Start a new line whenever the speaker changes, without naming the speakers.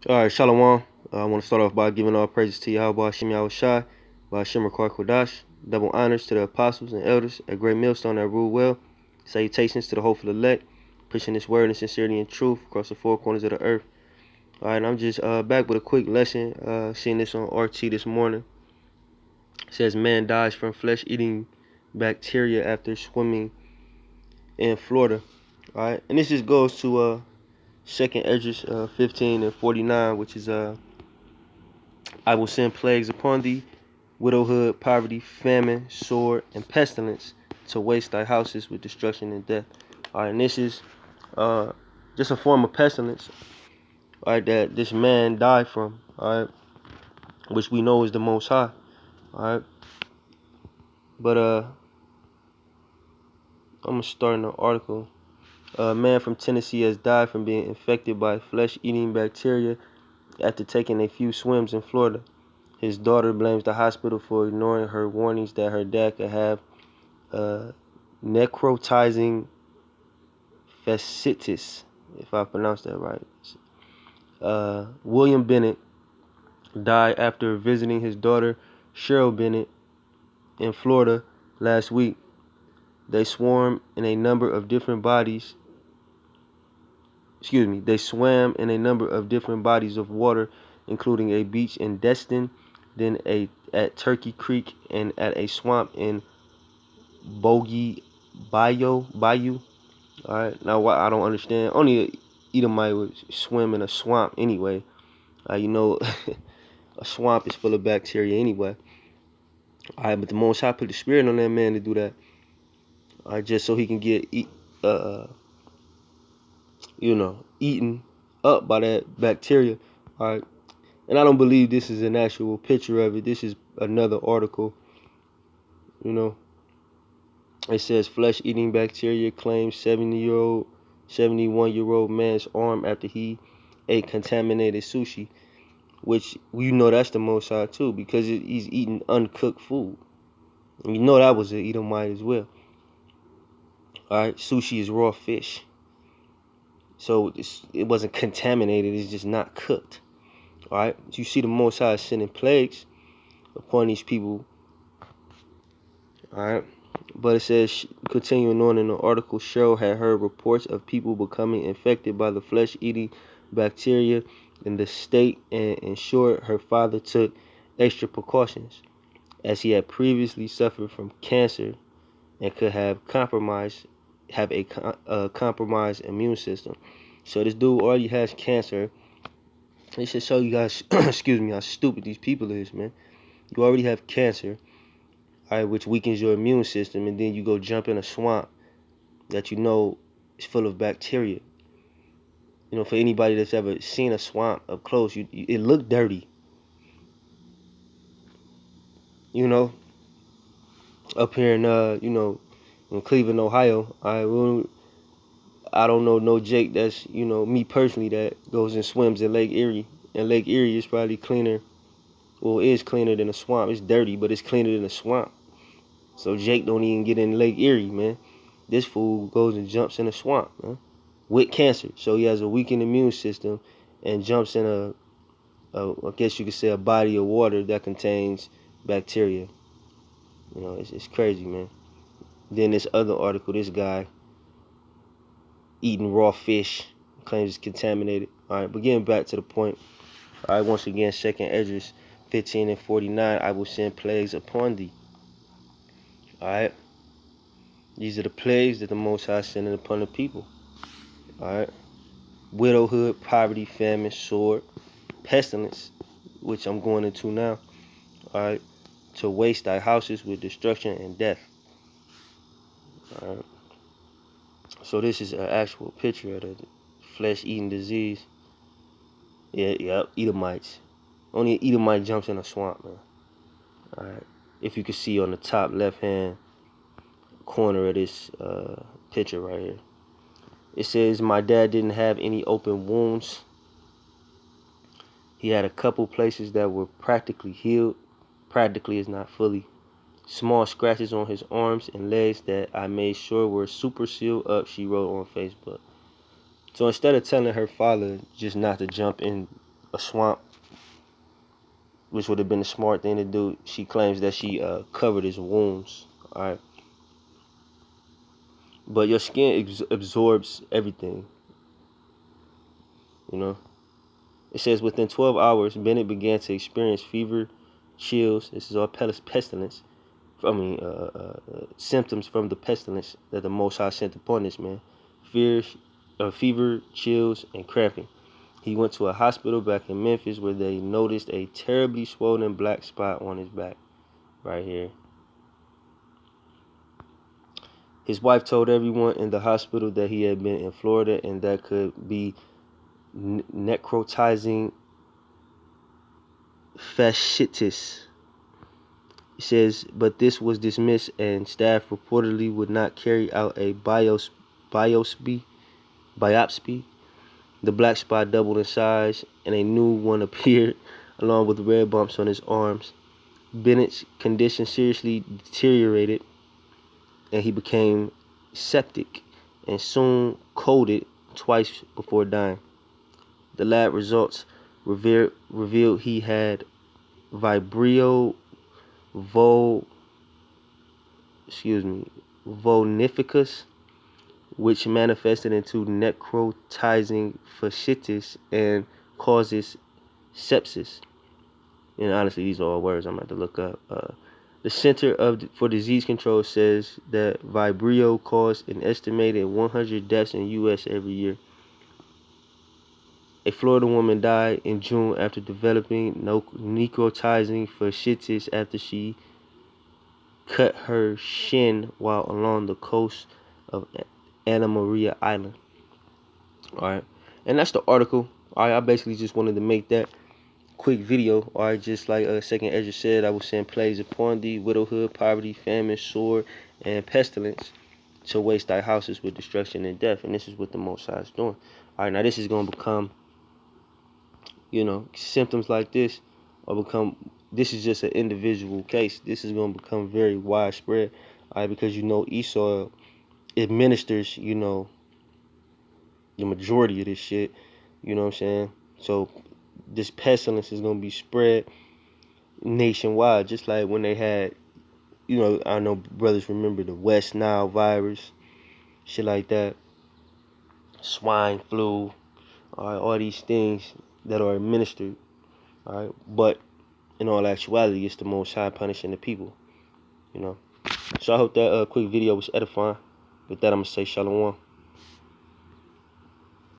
All right, Shalom. I want to start off by giving all praises to Yahweh Hashem Yahushai, by Hashem Rakar Kodash. Double honors to the apostles and elders, a great millstone that rule well. Salutations to the hopeful elect, pushing this word in sincerity and truth across the four corners of the earth. All right, and I'm just back with a quick lesson. Seeing this on RT this morning. It says man dies from flesh-eating bacteria after swimming in Florida. All right, and this just goes to Second Esdras 15 and 49, which is I will send plagues upon thee, widowhood, poverty, famine, sword, and pestilence, to waste thy houses with destruction and death. All right, and this is uh, just a form of pestilence, all right, that this man died from, all right, which we know is the Most High, all right. But I'm gonna start in the article. A man from Tennessee has died from being infected by flesh-eating bacteria after taking a few swims in Florida. His daughter blames the hospital for ignoring her warnings that her dad could have necrotizing fasciitis, if I pronounced that right. William Bennett died after visiting his daughter Cheryl Bennett in Florida last week. They swam in a number of different bodies. They swam in a number of different bodies of water, including a beach in Destin, then at Turkey Creek, and at a swamp in Bogey Bayou. All right. Now, what I don't understand, only a Edomite would swim in a swamp anyway. You know, a swamp is full of bacteria anyway. All right, but the Most High put the spirit on that man to do that. All right, just so he can get eaten up by that bacteria. All right, and I don't believe this is an actual picture of it. This is another article. You know, it says flesh-eating bacteria claims 71-year-old man's arm after he ate contaminated sushi, which you know that's the Most High too, because he's eating uncooked food. And you know that was an Edomite as well. All right, sushi is raw fish, so it wasn't contaminated. It's just not cooked. All right, so you see the Most High sending plagues upon these people. All right, but it says, continuing on in the article, Cheryl had heard reports of people becoming infected by the flesh-eating bacteria in the state, and in short, her father took extra precautions, as he had previously suffered from cancer and could have a compromised immune system. So this dude already has cancer. It should show you guys, excuse me, how stupid these people is, man. You already have cancer, all right, which weakens your immune system, and then you go jump in a swamp that you know is full of bacteria. You know, for anybody that's ever seen a swamp up close, it looked dirty. You know, up here in in Cleveland, Ohio, I don't know no Jake that's, me personally, that goes and swims in Lake Erie. And Lake Erie is probably cleaner, well, it is cleaner than a swamp. It's dirty, but it's cleaner than a swamp. So Jake don't even get in Lake Erie, man. This fool goes and jumps in a swamp, man, with cancer. So he has a weakened immune system and jumps in I guess you could say, a body of water that contains bacteria. You know, it's crazy, man. Then this other article, this guy eating raw fish, claims it's contaminated. All right, but getting back to the point. All right, once again, Second Esdras 15 and 49, I will send plagues upon thee. All right, these are the plagues that the Most High sending upon the people. All right, widowhood, poverty, famine, sword, pestilence, which I'm going into now. All right, to waste thy houses with destruction and death. All right. So this is an actual picture of the flesh-eating disease. Yep, Edomites. Only an Edomite jumps in a swamp, man. All right. If you can see on the top left-hand corner of this picture right here, it says, my dad didn't have any open wounds. He had a couple places that were practically healed. Practically is not fully. Small scratches on his arms and legs that I made sure were super sealed up, she wrote on Facebook. So instead of telling her father just not to jump in a swamp, which would have been a smart thing to do. She claims that she covered his wounds. All right, but your skin absorbs everything. You know, it says within 12 hours, Bennett began to experience fever, chills. This is all pestilence. Symptoms from the pestilence that the Most High sent upon this man. Fever, chills, and cramping. He went to a hospital back in Memphis where they noticed a terribly swollen black spot on his back, right here. His wife told everyone in the hospital that he had been in Florida and that could be necrotizing fasciitis. It says, but this was dismissed and staff reportedly would not carry out a biopsy. The black spot doubled in size and a new one appeared along with red bumps on his arms. Bennett's condition seriously deteriorated and he became septic and soon coded twice before dying. The lab results revealed he had Vibrio vulnificus, which manifested into necrotizing fasciitis and causes sepsis. And honestly, these are all words I'm going to look up. The Center for Disease Control says that Vibrio caused an estimated 100 deaths in U.S. every year. A Florida woman died in June after developing necrotizing fasciitis after she cut her shin while along the coast of Anna Maria Island. Alright, and that's the article. Alright, I basically just wanted to make that quick video. Alright, just like Second Ezra said, I was saying plagues upon thee, widowhood, poverty, famine, sword, and pestilence to waste thy houses with destruction and death. And this is what the Most High is doing. Alright, now this is going to become, symptoms like this this is just an individual case. This is going to become very widespread, because Esau administers, the majority of this shit. You know what I'm saying? So this pestilence is going to be spread nationwide, just like when they had, I know brothers remember the West Nile virus, shit like that, swine flu, all these things that are administered, but in all actuality, it's the Most High punishing the people, So I hope that quick video was edifying. With that, I'm going to say shalom.